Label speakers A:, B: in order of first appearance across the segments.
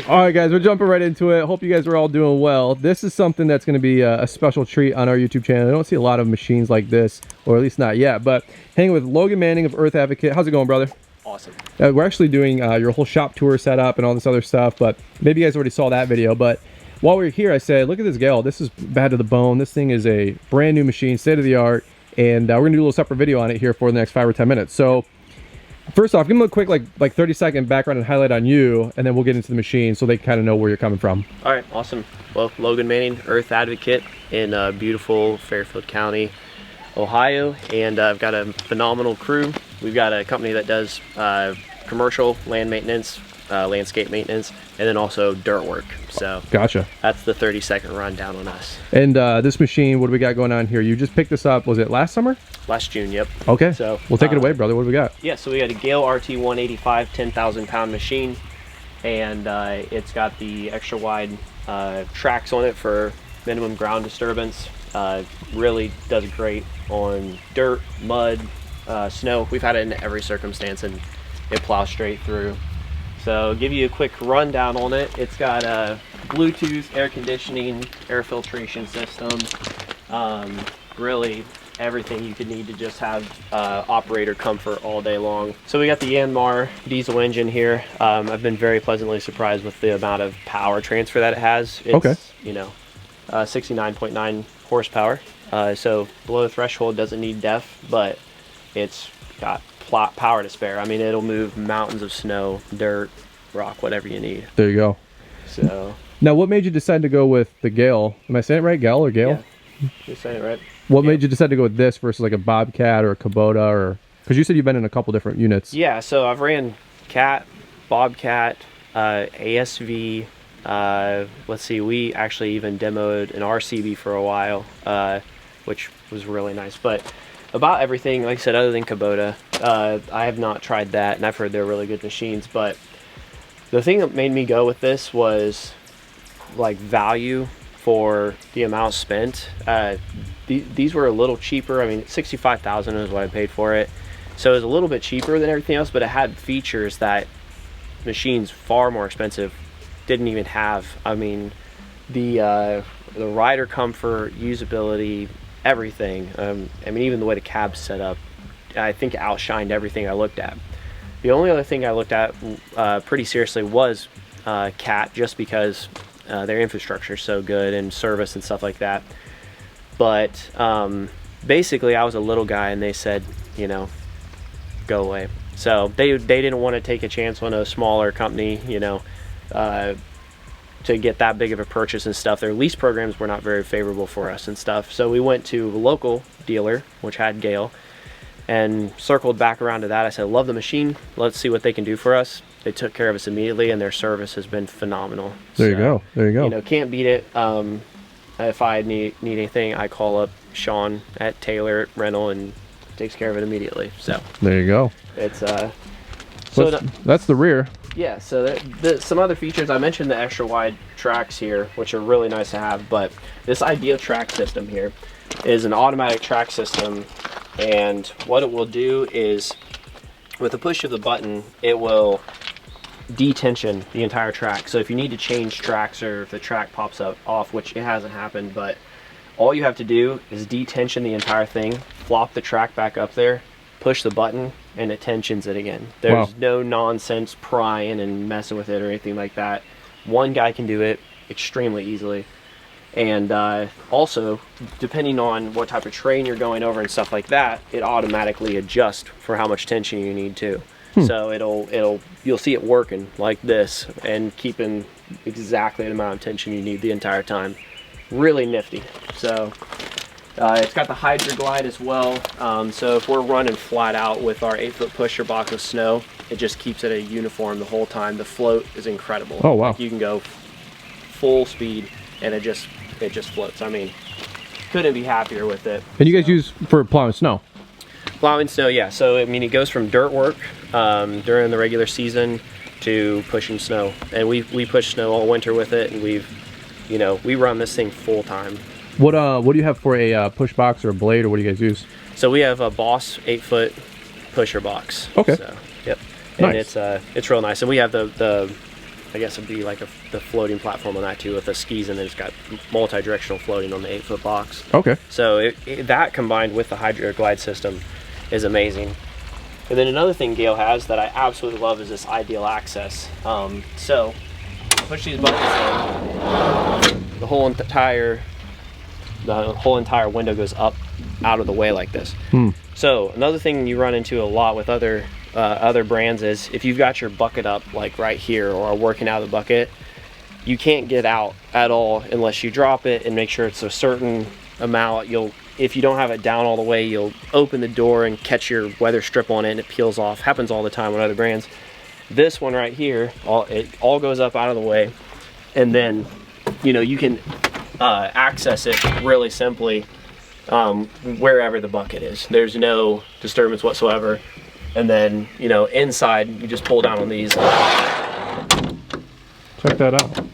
A: All right, guys, we're jumping right into it. Hope you guys are all doing well. This is something that's going to be a special treat on our YouTube channel. I don't see a lot of machines like this, or at least not yet, but hanging with Logan Manning of Earth Advocate. How's it going, brother?
B: Awesome.
A: We're actually doing your whole shop tour setup and all this other stuff, but maybe you guys already saw that video. But while we were here, I said, look at this GEHL. This is bad to the bone. This thing is a brand new machine, state of the art, and we're going to do a little separate video on it here for the next 5 or 10 minutes. So first off, give them a quick like 30-second background and highlight on you, and then we'll get into the machine so they kind of know where you're coming from.
B: All right, awesome. Well, Logan Manning, Earth Advocate in beautiful Fairfield County, Ohio, and I've got a phenomenal crew. We've got a company that does commercial land maintenance, landscape maintenance, and then also dirt work. So
A: gotcha.
B: That's the 30-second rundown on us.
A: And this machine, what do we got going on here? You just picked this up, was it last summer?
B: Last June, yep.
A: Okay,
B: so
A: we'll take it away, brother. What do we got?
B: Yeah, so we got a GEHL RT185 10,000-pound machine, and it's got the extra wide tracks on it for minimum ground disturbance. Really does great on dirt, mud, snow. We've had it in every circumstance, and it plows straight through. So give you a quick rundown on it. It's got a Bluetooth, air conditioning, air filtration system, really everything you could need to just have operator comfort all day long. So we got the Yanmar diesel engine here. I've been very pleasantly surprised with the amount of power transfer that it has. It's,
A: okay.
B: You know, 69.9 horsepower. So below the threshold, doesn't need DEF, but it's got power to spare. I mean, it'll move mountains of snow, dirt, rock, whatever you need.
A: There you go.
B: So
A: now, what made you decide to go with the GEHL? Am I saying it right, GEHL or GEHL?
B: Yeah, you're saying it right.
A: What made you decide to go with this versus like a Bobcat or a Kubota, or because you said you've been in a couple different units?
B: Yeah, so I've ran Cat, Bobcat, ASV. Let's see, we actually even demoed an RCB for a while, which was really nice. But about everything, like I said, other than Kubota, I have not tried that, and I've heard they're really good machines. But the thing that made me go with this was like value for the amount spent. These were a little cheaper. I mean, $65,000 is what I paid for it, so it was a little bit cheaper than everything else, but it had features that machines far more expensive didn't even have. I mean, the rider comfort, usability, everything. I mean, even the way the cab's set up, I think outshined everything I looked at. The only other thing I looked at pretty seriously was Cat, just because their infrastructure is so good and service and stuff like that. But basically, I was a little guy, and they said, you know, go away. So they didn't want to take a chance on a smaller company, you know, to get that big of a purchase and stuff. Their lease programs were not very favorable for us and stuff. So we went to a local dealer, which had GEHL, and circled back around to that. I said, love the machine. Let's see what they can do for us. They took care of us immediately, and their service has been phenomenal.
A: There you go. There you go.
B: You know, can't beat it. If I need anything, I call up Sean at Taylor Rental and takes care of it immediately. So
A: there you go.
B: It's
A: so that's the rear.
B: Yeah. So some other features, I mentioned the extra wide tracks here, which are really nice to have. But this Idea track system here is an automatic track system, and what it will do is, with the push of the button, it will detension the entire track. So if you need to change tracks, or if the track pops up off, which it hasn't happened, but all you have to do is detension the entire thing, flop the track back up there, push the button, and it tensions it again. There's no nonsense prying and messing with it or anything like that. One guy can do it extremely easily. And also, depending on what type of terrain you're going over and stuff like that, it automatically adjusts for how much tension you need to. So you'll see it working like this and keeping exactly the amount of tension you need the entire time. Really nifty. So it's got the Hydra Glide as well. So if we're running flat out with our 8-foot pusher box of snow, it just keeps it a uniform the whole time. The float is incredible.
A: Oh wow!
B: Like, you can go full speed and it just floats. I mean, couldn't be happier with it.
A: And you guys use for plowing snow?
B: Plowing snow, yeah. So I mean, it goes from dirt work during the regular season to pushing snow, and we push snow all winter with it, and we run this thing full time.
A: What do you have for a push box or a blade, or what do you guys use?
B: So we have a Boss 8-foot pusher box.
A: Okay.
B: So, yep. And
A: nice.
B: it's real nice, and we have the I guess it'd be like the floating platform on that too with the skis, and then it's got multi-directional floating on the 8-foot box.
A: Okay.
B: So that combined with the Hydro Glide system is amazing. And then another thing Gale has that I absolutely love is this ideal access. So push these buttons in, the whole entire window goes up out of the way like this. So another thing you run into a lot with other brands is if you've got your bucket up like right here or working out of the bucket, you can't get out at all unless you drop it and make sure it's a certain amount. If you don't have it down all the way, you'll open the door and catch your weather strip on it and it peels off. Happens all the time with other brands. This one right here, it all goes up out of the way, and then you can access it really simply wherever the bucket is. There's no disturbance whatsoever. And then inside you just pull down on these.
A: Check that out.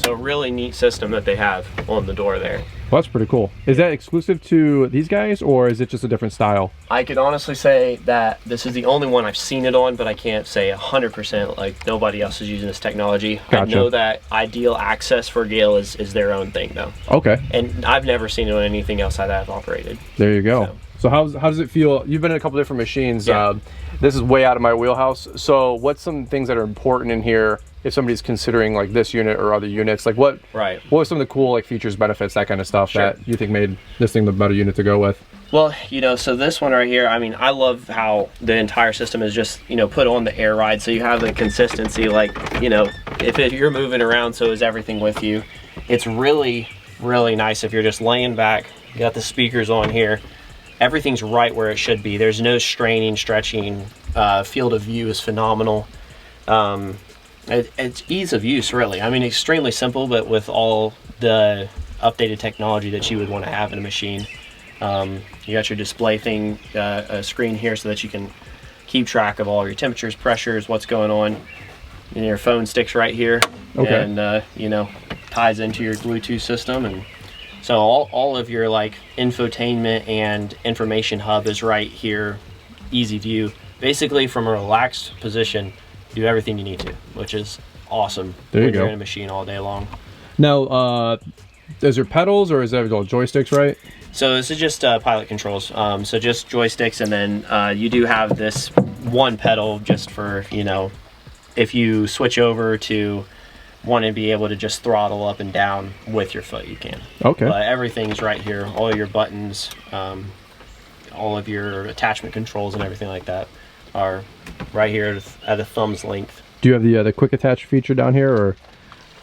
B: So really neat system that they have on the door there.
A: Well, that's pretty cool. Is that exclusive to these guys, or is it just a different style?
B: I could honestly say that this is the only one I've seen it on, but I can't say 100% like nobody else is using this technology.
A: Gotcha.
B: I know that ideal access for Gale is their own thing though.
A: Okay.
B: And I've never seen it on anything else that I've operated.
A: There you go. So how does it feel? You've been in a couple different machines.
B: Yeah.
A: This is way out of my wheelhouse. So what's some things that are important in here if somebody's considering like this unit or other units? Like what are some of the cool like features, benefits, that kind of stuff that you think made this thing the better unit to go with?
B: Well, so this one right here, I mean, I love how the entire system is just, put on the air ride. So you have the consistency, like, if you're moving around, so is everything with you. It's really, really nice if you're just laying back, you got the speakers on here. Everything's right where it should be. There's no straining, stretching. Field of view is phenomenal. It's ease of use, really. I mean, extremely simple, but with all the updated technology that you would want to have in a machine. You got your display thing, a screen here so that you can keep track of all your temperatures, pressures, what's going on. And your phone sticks right here, and ties into your Bluetooth system, and so all of your like infotainment and information hub is right here, easy view. Basically, from a relaxed position, do everything you need to, which is awesome.
A: There you
B: when
A: go.
B: You're in a machine all day long.
A: Now, is there pedals or is that all joysticks, right?
B: So this is just pilot controls. So just joysticks, and then you do have this one pedal just for if you switch over to want to be able to just throttle up and down with your foot, you can.
A: Okay.
B: But everything's right here. All your buttons, all of your attachment controls and everything like that are right here at a thumb's length.
A: Do you have the quick attach feature down here, or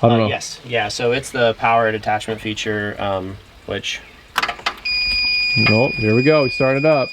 A: I don't know?
B: Yes. Yeah. So it's the powered attachment feature, which.
A: No, here we go. We started up.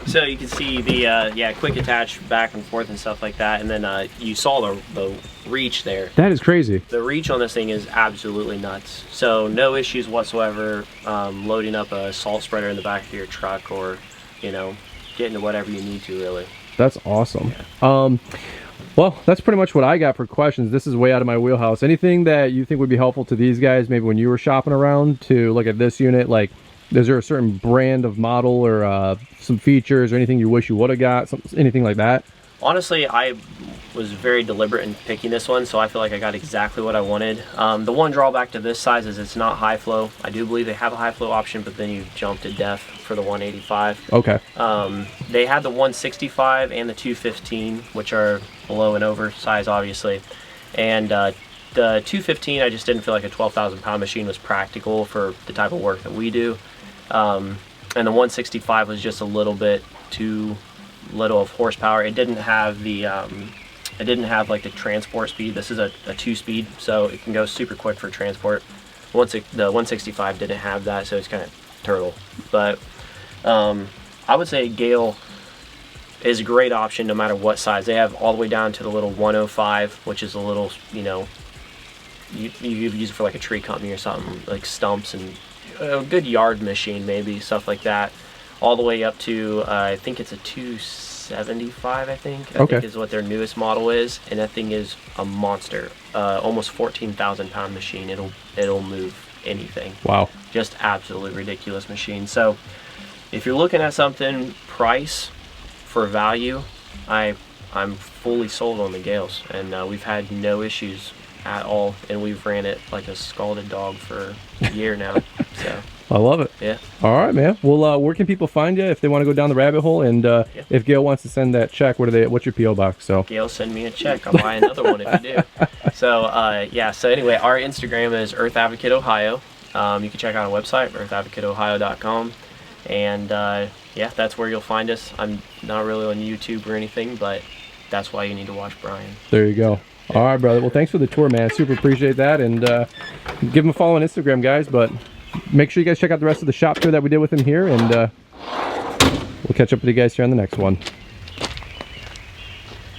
B: So you can see the quick attach back and forth and stuff like that, and then you saw the reach there.
A: That is crazy.
B: The reach on this thing is absolutely nuts. So no issues whatsoever loading up a salt spreader in the back of your truck, or getting to whatever you need to, really.
A: That's awesome.
B: Yeah.
A: Well, that's pretty much what I got for questions. This is way out of my wheelhouse. Anything that you think would be helpful to these guys, maybe when you were shopping around to look at this unit? Like, is there a certain brand of model or some features or anything you wish you would have got? Anything like that?
B: Honestly, I was very deliberate in picking this one, so I feel like I got exactly what I wanted. The one drawback to this size is it's not high flow. I do believe they have a high flow option, but then you jump to def for the 185.
A: Okay.
B: They had the 165 and the 215, which are below and over size, obviously. And the 215, I just didn't feel like a 12,000 pound machine was practical for the type of work that we do. And the 165 was just a little bit too little of horsepower. It didn't have the like the transport speed. This is a 2-speed, so it can go super quick for transport. The 165 didn't have that, so it's kind of turtle. But I would say GEHL is a great option no matter what size. They have all the way down to the little 105, which is a little, you know, you use it for like a tree company or something, like stumps and a good yard machine, maybe stuff like that. All the way up to I think it's a 275. I think is what their newest model is, and that thing is a monster. Almost 14,000 pound machine. It'll move anything. Wow, just absolutely ridiculous machine. So if you're looking at something price for value, I'm fully sold on the GEHLs, and we've had no issues at all, and we've ran it like a scalded dog for a year now. So
A: I love it.
B: Yeah.
A: All right, man. Well, where can people find you if they want to go down the rabbit hole? And if GEHL wants to send that check, what's your P.O. box? So
B: GEHL, send me a check. I'll buy another one if you do. So yeah. So anyway, our Instagram is Earth Advocate Ohio. You can check out our website, earthadvocateohio.com, and yeah, that's where you'll find us. I'm not really on YouTube or anything, but that's why you need to watch Brian.
A: There you go. All right, brother. Well, thanks for the tour, man. Super appreciate that, and give him a follow on Instagram, guys. But make sure you guys check out the rest of the shop tour that we did with him here, and we'll catch up with you guys here on the next one.